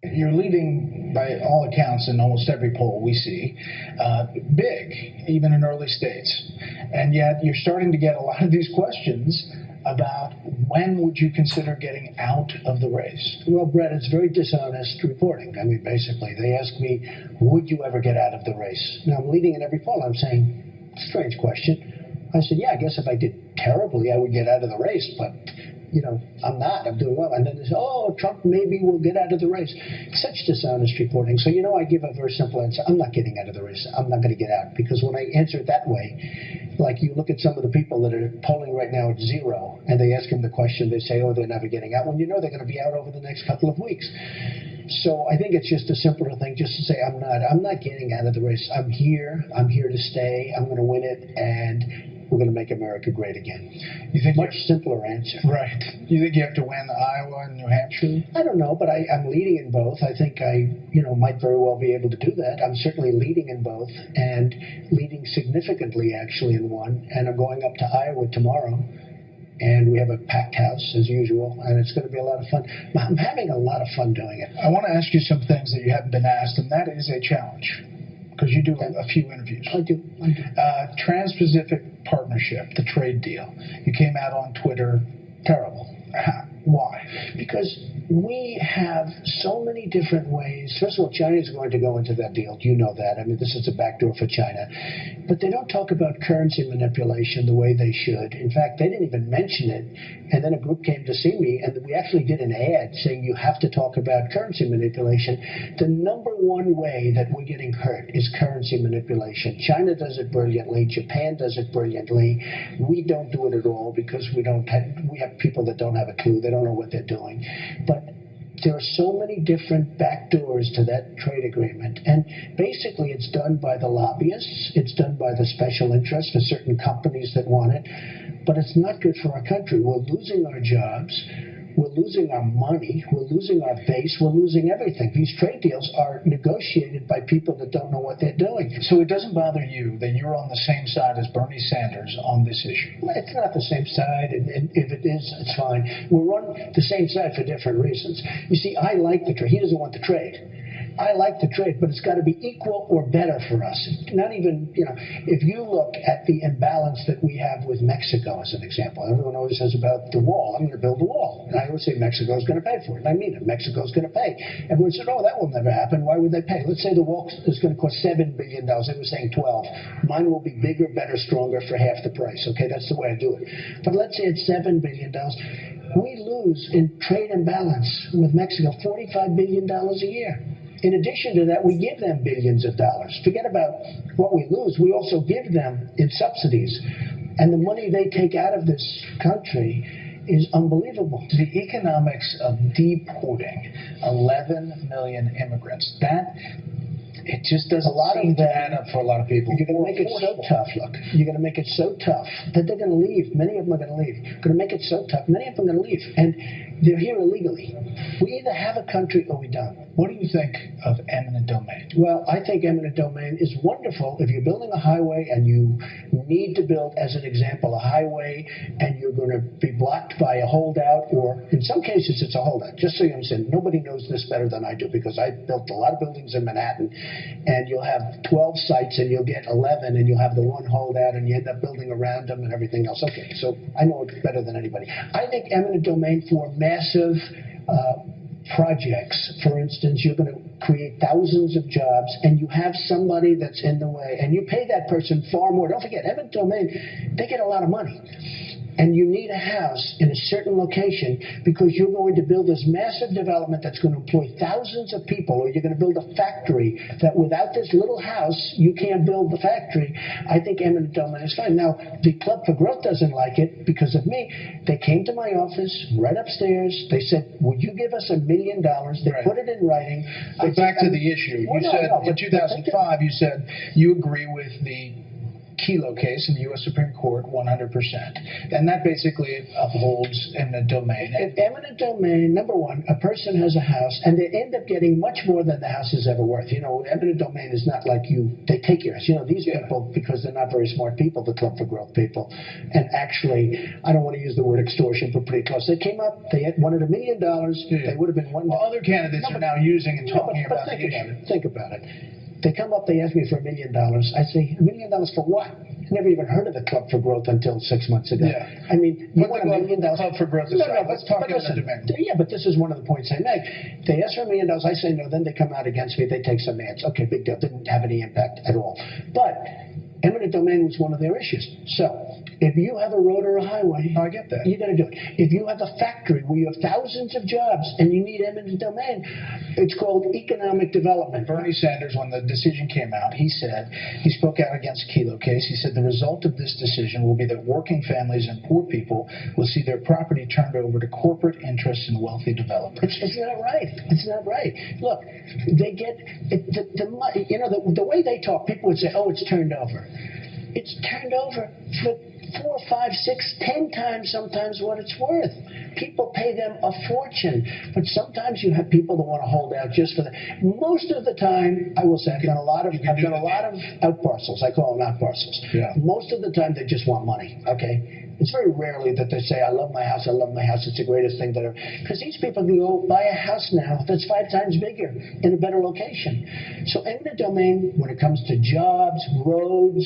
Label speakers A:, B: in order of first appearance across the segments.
A: You're leading, by all accounts, in almost every poll we see, big, even in early states. And yet you're starting to get a lot of these questions about when would you consider getting out of the race?
B: Well, Brett, it's very dishonest reporting. I mean, basically, they ask me, would you ever get out of the race? Now, I'm leading in every poll. I'm saying, strange question. I said, yeah, I guess if I did terribly, I would get out of the race, but I'm not. I'm doing well. And then they say, oh, Trump maybe will get out of the race. Such dishonest reporting. So, I give a very simple answer. I'm not getting out of the race. I'm not going to get out. Because when I answer it that way, like you look at some of the people that are polling right now at 0, and they ask them the question, they say, oh, they're never getting out. When they're going to be out over the next couple of weeks. So I think it's just a simpler thing just to say I'm not getting out of the race. I'm here to stay. I'm going to win it, and we're going to make America great again.
A: You think
B: much simpler answer.
A: Right. You think you have to win Iowa and New Hampshire?
B: I don't know, but I'm leading in both. I think I might very well be able to do that. I'm certainly leading in both, and leading significantly actually in one. And I'm going up to Iowa tomorrow. And we have a packed house, as usual, and it's going to be a lot of fun. I'm having a lot of fun doing it.
A: I want to ask you some things that you haven't been asked, and that is a challenge, because you do a few interviews.
B: I do.
A: Trans-Pacific Partnership, the trade deal. You came out on Twitter.
B: Terrible.
A: Why?
B: Because we have so many different ways. First of all, China is going to go into that deal. You know that. I mean, this is a backdoor for China. But they don't talk about currency manipulation the way they should. In fact, they didn't even mention it. And then a group came to see me, and we actually did an ad saying you have to talk about currency manipulation. The number one way that we're getting hurt is currency manipulation. China does it brilliantly. Japan does it brilliantly. We don't do it at all because we have people that don't have a clue. They don't know what they're doing. But there are so many different back doors to that trade agreement. And basically it's done by the lobbyists. It's done by the special interests for certain companies that want it. But it's not good for our country. We're losing our jobs. We're losing our money. We're losing our base. We're losing everything. These trade deals are negotiated by people that don't know what they're doing.
A: So it doesn't bother you that you're on the same side as Bernie Sanders on this issue?
B: Well, it's not the same side, and if it is, it's fine. We're on the same side for different reasons. You see, I like the trade. He doesn't want the trade. I like the trade, but it's got to be equal or better for us. Not even, if you look at the imbalance that we have with Mexico as an example, everyone always says about the wall. I'm going to build a wall. And I always say Mexico is going to pay for it. And I mean it. Mexico is going to pay. Everyone said, oh, that will never happen. Why would they pay? Let's say the wall is going to cost $7 billion. They were saying 12. Mine will be bigger, better, stronger for half the price. Okay, that's the way I do it. But let's say it's $7 billion. We lose in trade imbalance with Mexico $45 billion a year. In addition to that, we give them billions of dollars. Forget about what we lose. We also give them in subsidies. And the money they take out of this country is unbelievable.
A: The economics of deporting 11 million immigrants, it just doesn't seem to add up for a lot of people.
B: You're going to make it so tough, look. You're going to make it so tough that they're going to leave. Many of them are going to leave. You're going to make it so tough. Many of them are going to leave. And they're here illegally. We either have a country or we don't.
A: What do you think of eminent domain?
B: Well, I think eminent domain is wonderful if you're building a highway and you need to build, as an example, a highway and you're going to be blocked by a holdout, or in some cases it's a holdout. Just so you understand, nobody knows this better than I do because I built a lot of buildings in Manhattan, and you'll have 12 sites and you'll get 11 and you'll have the one holdout and you end up building around them and everything else. Okay, so I know it better than anybody. I think eminent domain for massive projects, for instance, you're going to create thousands of jobs and you have somebody that's in the way and you pay that person far more. Don't forget, eminent domain, they get a lot of money. And you need a house in a certain location because you're going to build this massive development that's going to employ thousands of people, or you're going to build a factory that without this little house, you can't build the factory. I think eminent domain is fine. Now, the Club for Growth doesn't like it because of me. They came to my office right upstairs. They said, would you give us $1 million? They put it in writing.
A: But back to the issue. You said in 2005, you said you agree with the Kelo case in the U.S. Supreme Court 100%. And that basically upholds eminent domain.
B: If eminent domain, number one, a person has a house and they end up getting much more than the house is ever worth. You know, eminent domain is not like they take your house. You know, these people, because they're not very smart people, the Club for Growth people, and actually, I don't want to use the word extortion, but pretty close. They came up, they wanted $1 million. They would have been one.
A: Well, other candidates are now using and talking about the issue.
B: Think about it. They come up, they ask me for $1 million. I say, $1 million for what? I never even heard of the Club for Growth until 6 months ago.
A: Yeah.
B: I mean, you want $1 million?
A: Club for Growth aside, let's talk about the demand.
B: Yeah, but this is one of the points I make. They ask for $1 million, I say no, then they come out against me, they take some ads. Okay, big deal. Didn't have any impact at all. But eminent domain was one of their issues. So, if you have a road or a highway,
A: I get that.
B: You got to do it. If you have a factory where you have thousands of jobs and you need eminent domain, it's called economic development.
A: Bernie Sanders, when the decision came out, he spoke out against Kelo case. He said the result of this decision will be that working families and poor people will see their property turned over to corporate interests and wealthy developers.
B: It's not right. It's not right. Look, they get the way they talk. People would say, "Oh, it's turned over." It's turned over for 4, 5, 6, 10 times sometimes what it's worth. People pay them a fortune, but sometimes you have people that want to hold out just for that. Most of the time, I will say, I've done a lot of out parcels. I call them out parcels.
A: Yeah.
B: Most of the time, they just want money. Okay. It's very rarely that they say, I love my house, I love my house, it's the greatest thing that ever. Because these people can go buy a house now that's 5 times bigger in a better location. So eminent domain, when it comes to jobs, roads,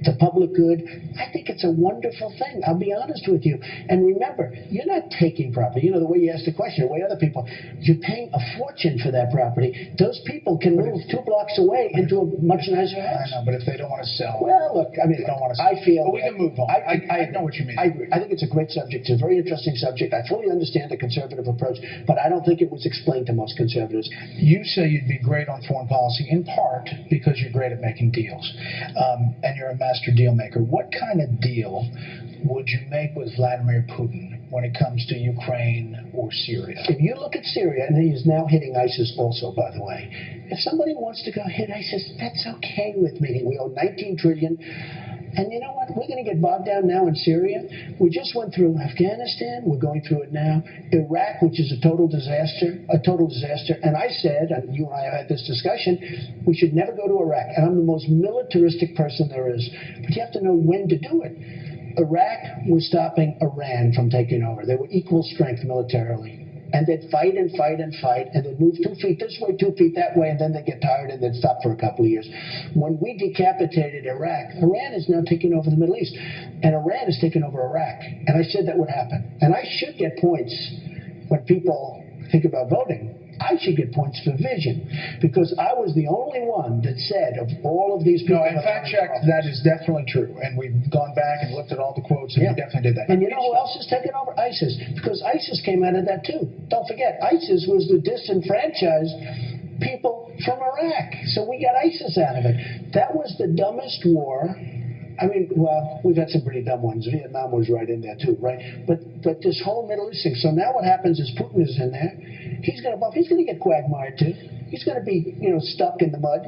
B: the public good, I think it's a wonderful thing. I'll be honest with you. And remember, you're not taking property. You know, the way you ask the question, the way other people, you're paying a fortune for that property. Those people can move 2 blocks away into a much nicer house.
A: I know, but if they don't want to sell.
B: Well, look, I mean,
A: they don't want to sell.
B: I feel.
A: But we can move on. I know what you mean.
B: I agree. I think it's a great subject. It's a very interesting subject. I fully understand the conservative approach, but I don't think it was explained to most conservatives.
A: You say you'd be great on foreign policy, in part because you're great at making deals. And you're a master deal maker. What kind of deal would you make with Vladimir Putin when it comes to Ukraine or Syria?
B: If you look at Syria, and he is now hitting ISIS also, by the way, if somebody wants to go hit ISIS, that's okay with me. We owe $19 trillion. And you know what? We're going to get bogged down now in Syria. We just went through Afghanistan. We're going through it now. Iraq, which is a total disaster. And I said, and you and I have had this discussion, we should never go to Iraq. And I'm the most militaristic person there is. But you have to know when to do it. Iraq was stopping Iran from taking over. They were equal strength militarily. And they'd fight and fight and fight, and they'd move 2 feet this way, 2 feet that way, and then they'd get tired and they'd stop for a couple of years. When we decapitated Iraq, Iran is now taking over the Middle East, and Iran is taking over Iraq. And I said that would happen. And I should get points when people think about voting. I should get points for vision, because I was the only one that said of all of these people.
A: No, in fact, checked, that is definitely true. And we've gone back and looked at all the quotes, and we definitely did that.
B: And you know who else is taking over? ISIS. Because ISIS came out of that too. Don't forget, ISIS was the disenfranchised people from Iraq. So we got ISIS out of it. That was the dumbest war. I mean, well, we've had some pretty dumb ones. Vietnam was right in there too, right? But this whole Middle East thing. So now what happens is Putin is in there. He's going to get quagmired too. He's going to be, stuck in the mud.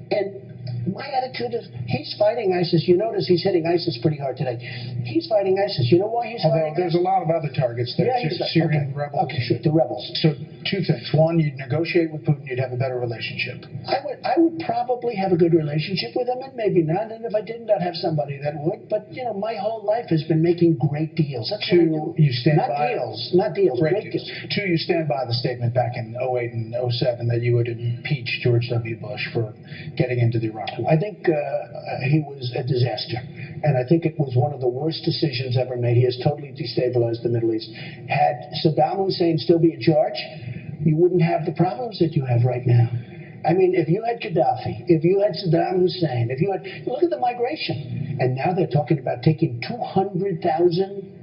B: And my attitude is, he's fighting ISIS. You notice he's hitting ISIS pretty hard today. He's fighting ISIS. You know why he's fighting ISIS?
A: There's a lot of other targets there.
B: Yeah,
A: Syrian rebels.
B: Okay, sure, the rebels.
A: So 2 things. One, you'd negotiate with Putin, you'd have a better relationship.
B: I would probably have a good relationship with him, and maybe not. And if I didn't, I'd have somebody that would. But, my whole life has been making great deals. That's
A: 2, you stand
B: not
A: by...
B: Not deals, great deals.
A: 2, you stand by the statement back in 08 and 07 that you would impeach George W. Bush for getting into the Iraq War.
B: I think he was a disaster. And I think it was one of the worst decisions ever made. He has totally destabilized the Middle East. Had Saddam Hussein still be in charge, you wouldn't have the problems that you have right now. I mean, if you had Gaddafi, if you had Saddam Hussein, look at the migration. And now they're talking about taking 200,000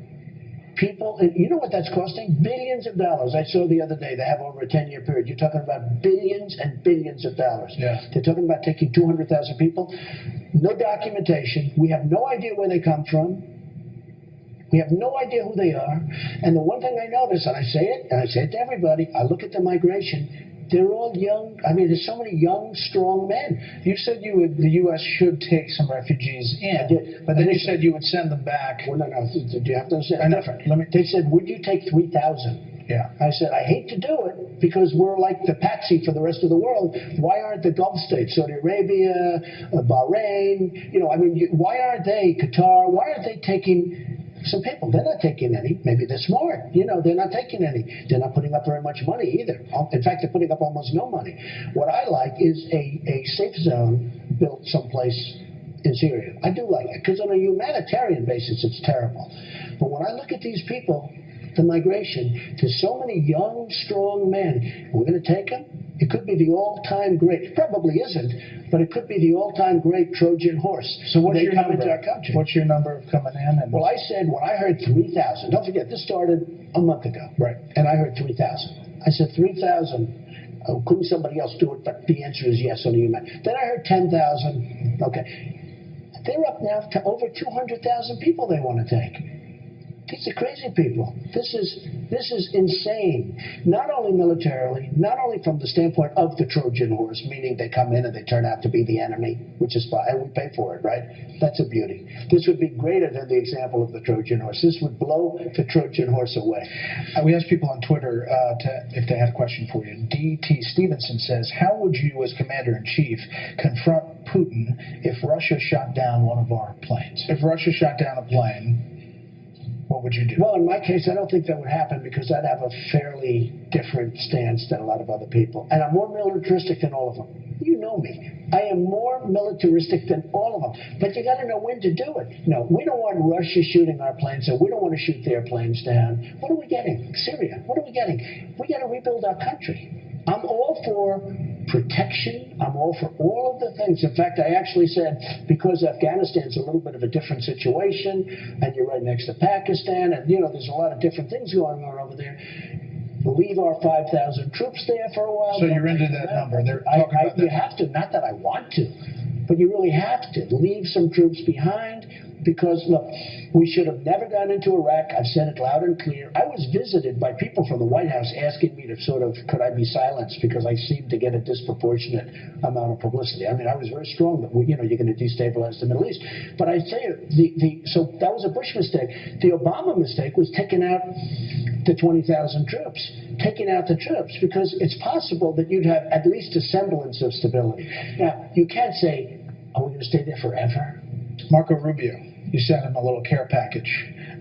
B: people. And you know what that's costing? Billions of dollars. I saw the other day, they have over a 10-year period. You're talking about billions and billions of dollars.
A: Yeah.
B: They're talking about taking 200,000 people. No documentation. We have no idea where they come from. We have no idea who they are. And the one thing I notice, and I say it to everybody, I look at the migration. They're all young. I mean, there's so many young, strong men.
A: You said the U.S. should take some refugees in, but then you said you would send them back.
B: Well, no. Do you have to understand? They said, would you take 3,000?
A: Yeah.
B: I said, I hate to do it because we're like the patsy for the rest of the world. Why aren't the Gulf states, Saudi Arabia, Bahrain, why aren't they, Qatar, why aren't they taking some people? They're not taking any. Maybe they're smart. They're not taking any. They're not putting up very much money either. In fact, they're putting up almost no money. What I like is a safe zone built someplace in Syria. I do like it because on a humanitarian basis, it's terrible. But when I look at these people, the migration, there's so many young, strong men. We're going to take them. It could be the all-time great. It probably isn't, but it could be the all-time great Trojan horse.
A: So what's your number?
B: Into our country.
A: What's your number of coming in?
B: Well, I said when I heard 3,000. Don't forget, this started a month ago.
A: Right.
B: And I heard 3,000. I said 3,000. Couldn't somebody else do it? But the answer is yes on the human. Then I heard 10,000. Okay. They're up now to over 200,000 people they want to take. These are crazy people. This is insane. Not only militarily, not only from the standpoint of the Trojan horse, meaning they come in and they turn out to be the enemy, which is fine, and we pay for it, right? That's a beauty. This would be greater than the example of the Trojan horse. This would blow the Trojan horse away.
A: We asked people on Twitter if they had a question for you. D.T. Stevenson says, how would you, as Commander-in-Chief, confront Putin if Russia shot down one of our planes? If Russia shot down a plane, what would you do?
B: Well, in my case, I don't think that would happen because I'd have a fairly different stance than a lot of other people. And I'm more militaristic than all of them. You know me. I am more militaristic than all of them. But you got to know when to do it. No, we don't want Russia shooting our planes, so we don't want to shoot their planes down. What are we getting? Syria. What are we getting? We got to rebuild our country. I'm all for protection. I'm all for all of the things. In fact, I actually said, because Afghanistan's a little bit of a different situation, and you're right next to Pakistan, and, there's a lot of different things going on over there, leave our 5,000 troops there for a while.
A: So you're into that number. They're talking about that.
B: You have to. Not that I want to, but you really have to. Leave some troops behind. Because, look, we should have never gone into Iraq. I've said it loud and clear. I was visited by people from the White House asking me to could I be silenced because I seemed to get a disproportionate amount of publicity. I mean, I was very strong that, you're going to destabilize the Middle East. But I tell you, so that was a Bush mistake. The Obama mistake was taking out the 20,000 troops. Taking out the troops because it's possible that you'd have at least a semblance of stability. Now, you can't say, are we going to stay there forever?
A: Marco Rubio, you sent him a little care package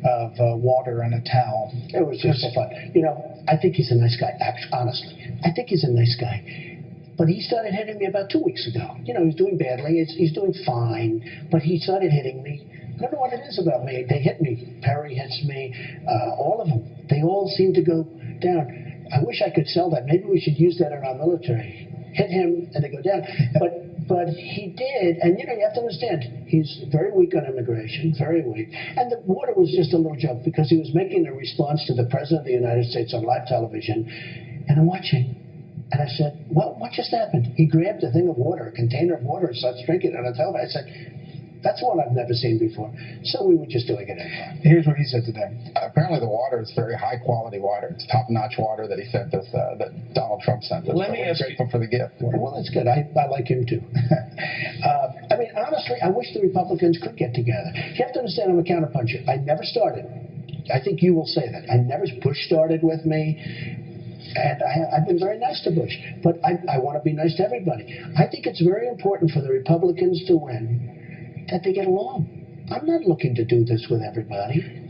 A: of water and a towel.
B: It was just so fun. I think he's a nice guy, honestly. I think he's a nice guy. But he started hitting me about 2 weeks ago. He was doing badly. He's doing fine. But he started hitting me. I don't know what it is about me. They hit me. Perry hits me. All of them. They all seem to go down. I wish I could sell that. Maybe we should use that in our military. Hit him and they go down. But he did, and you have to understand, he's very weak on immigration, very weak. And the water was just a little joke because he was making a response to the President of the United States on live television, and I'm watching. And I said, what just happened? He grabbed a thing of water, a container of water, and started drinking it on television. I said, that's one I've never seen before. So we were just doing it anyway.
A: Here's what he said today.
C: Apparently the water is very high-quality water. It's top-notch water that he sent us, that Donald Trump sent us.
A: Let me ask
C: grateful for the gift.
B: Well, that's good. I like him, too. I mean, honestly, I wish the Republicans could get together. You have to understand I'm a counterpuncher. I never started. I think you will say that. Bush started with me. And I've been very nice to Bush. But I want to be nice to everybody. I think it's very important for the Republicans to win that they get along. I'm not looking to do this with everybody.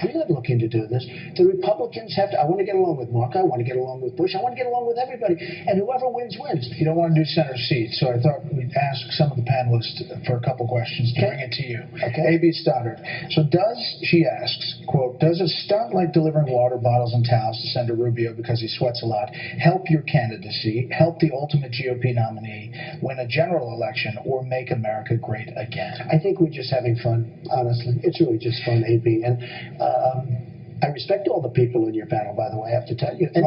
B: I'm not looking to do this. The Republicans have to. I want to get along with Mark. I want to get along with Bush. I want to get along with everybody. And whoever wins, wins.
A: You don't want to do center seat, so I thought we'd ask some of the panelists for a couple questions to bring it to you.
B: Okay.
A: A.B. Stoddard. So she asks, quote, does a stunt like delivering water bottles and towels to Senator Rubio because he sweats a lot help your candidacy, help the ultimate GOP nominee win a general election, or make America great again?
B: I think we're just having fun, honestly. It's really just fun, A.B. And I respect all the people in your panel, by the way, I have to tell you. And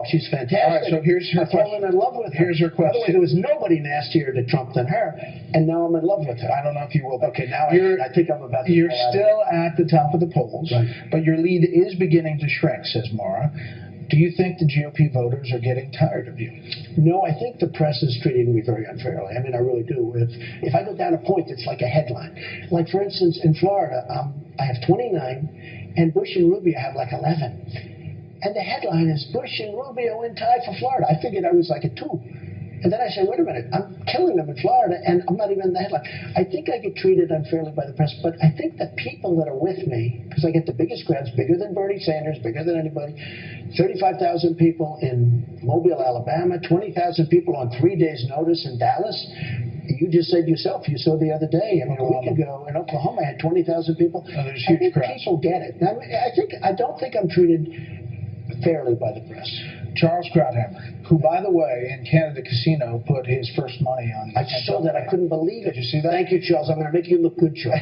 B: she's fantastic.
A: All right, so here's her question.
B: I've fallen in love with her.
A: Here's her question.
B: By the way, there was nobody nastier to Trump than her, and now I'm in love with her.
A: I don't know if you will.
B: Okay, now I think I'm about to.
A: You're still at the top of the polls,
B: right.
A: But your lead is beginning to shrink, says Mara. Do you think the GOP voters are getting tired of you?
B: No, I think the press is treating me very unfairly. I mean, I really do. If I go down a point, it's like a headline. Like, for instance, in Florida, I have 29, and Bush and Rubio have like 11. And the headline is Bush and Rubio in tie for Florida. I figured I was like a 2. And then I say, wait a minute, I'm killing them in Florida, and I'm not even in the headline. I think I get treated unfairly by the press, but I think the people that are with me, because I get the biggest crowds, bigger than Bernie Sanders, bigger than anybody, 35,000 people in Mobile, Alabama, 20,000 people on 3 days' notice in Dallas. You just said yourself, you saw the other day, I mean, a week ago in Oklahoma, I had 20,000 people.
A: Oh, there's huge
B: I think
A: crowds.
B: people get it. I don't think I'm treated fairly by the press.
A: Charles Krauthammer, who, by the way, in Canada Casino put his first money on.
B: I saw that. I couldn't believe it.
A: Did you see that?
B: Thank you, Charles. I'm going to make you look good, Charles.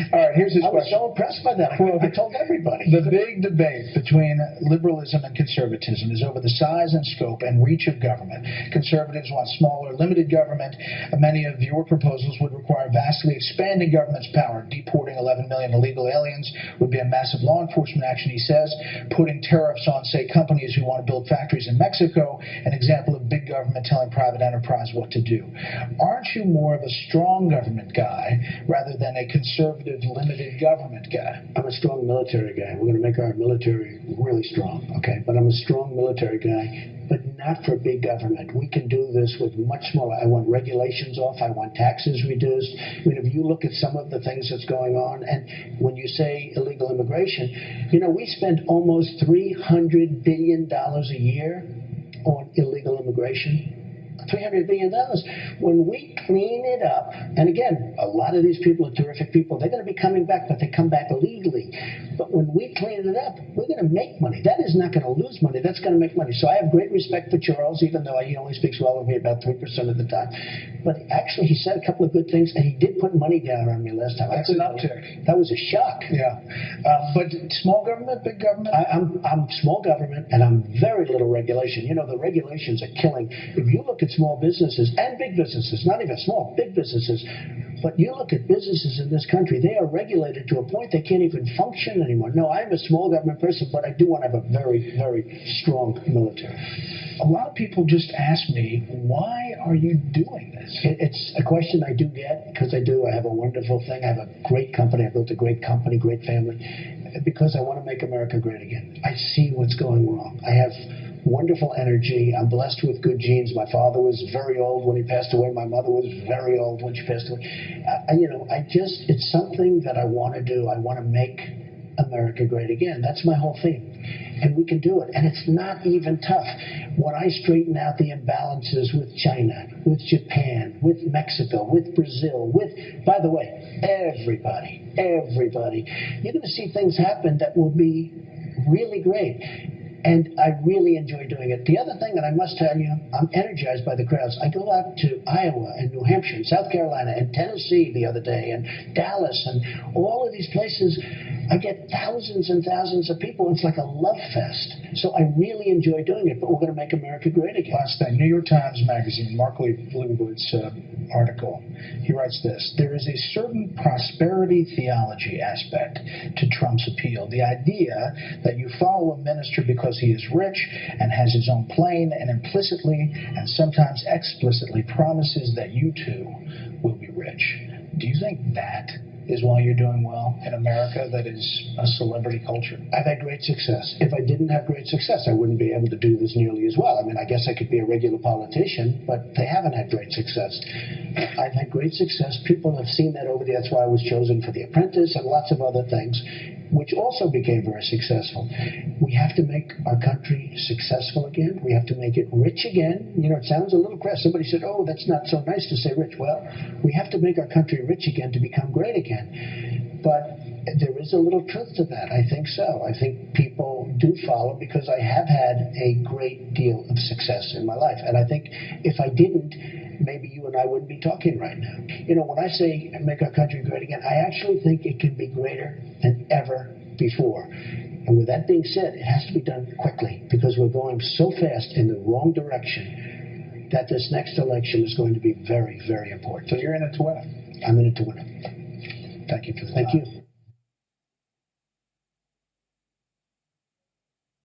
A: All right, here's his
B: I was
A: question.
B: so impressed by that. I told everybody.
A: The big debate between liberalism and conservatism is over the size and scope and reach of government. Conservatives want smaller, limited government. Many of your proposals would require vastly expanding government's power. Deporting 11 million illegal aliens would be a massive law enforcement action, he says. Putting tariffs on, say, companies who want to build factories in Mexico, an example of big government telling private enterprise what to do. Aren't you more of a strong government guy rather than a conservative, limited government guy?
B: I'm a strong military guy. We're going to make our military really strong, okay? But I'm a strong military guy, but not for big government. We can do this with much smaller. I want regulations off. I want taxes reduced. I mean, if you look at some of the things that's going on, and when you say illegal immigration, you know, we spend almost $300 billion a year on illegal immigration. $300 billion. When we clean it up, and again, a lot of these people are terrific people. They're going to be coming back, but they come back illegally. But when we clean it up, we're going to make money. That is not going to lose money. That's going to make money. So I have great respect for Charles, even though he only speaks well of me about 3% of the time. But actually, he said a couple of good things, and he did put money down on me last time.
A: That's an uptick.
B: That was a shock.
A: Yeah. But small government, big government?
B: I'm small government, and I'm very little regulation. You know, the regulations are killing. If you look at small businesses and big businesses, not even small, big businesses, but you look at businesses in this country, they are regulated to a point they can't even function anymore. No, I'm a small government person, but I do want to have a very, very strong military.
A: A lot of people just ask me, why are you doing this?
B: It's a question I do get, because I do. I have a wonderful thing. I have a great company. I built a great company, great family, because I want to make America great again. I see what's going wrong. I have wonderful energy. I'm blessed with good genes. My father was very old when he passed away. My mother was very old when she passed away. It's something that I want to do. I want to make America great again. That's my whole theme. And we can do it. And it's not even tough. When I straighten out the imbalances with China, with Japan, with Mexico, with Brazil, by the way, everybody, you're going to see things happen that will be really great. And I really enjoy doing it. The other thing that I must tell you, I'm energized by the crowds. I go out to Iowa and New Hampshire and South Carolina and Tennessee the other day and Dallas and all of these places. I get thousands and thousands of people. It's like a love fest. So I really enjoy doing it, but we're going to make America great again.
A: Last thing, New York Times Magazine, Mark Leibowitz article. He writes this: there is a certain prosperity theology aspect to Trump's appeal. The idea that you follow a minister because he is rich and has his own plane and implicitly and sometimes explicitly promises that you too will be rich. Do you think that is why you're doing well in America, that is a celebrity culture?
B: I've had great success. If I didn't have great success, I wouldn't be able to do this nearly as well. I mean, I guess I could be a regular politician, but they haven't had great success. I've had great success. People have seen that over there. That's why I was chosen for The Apprentice and lots of other things, which also became very successful. We have to make our country successful again. We have to make it rich again. You know, it sounds a little crass. Somebody said, oh, that's not so nice to say rich. Well, we have to make our country rich again to become great again. But there is a little truth to that. I think so. I think people do follow because I have had a great deal of success in my life. And I think if I didn't, maybe you and I wouldn't be talking right now. You know, when I say make our country great again, I actually think it can be greater than ever before. And with that being said, it has to be done quickly because we're going so fast in the wrong direction that this next election is going to be very, very important.
A: So you're in it to win it.
B: I'm in it to win it.
A: Thank you for that.
B: Thank you.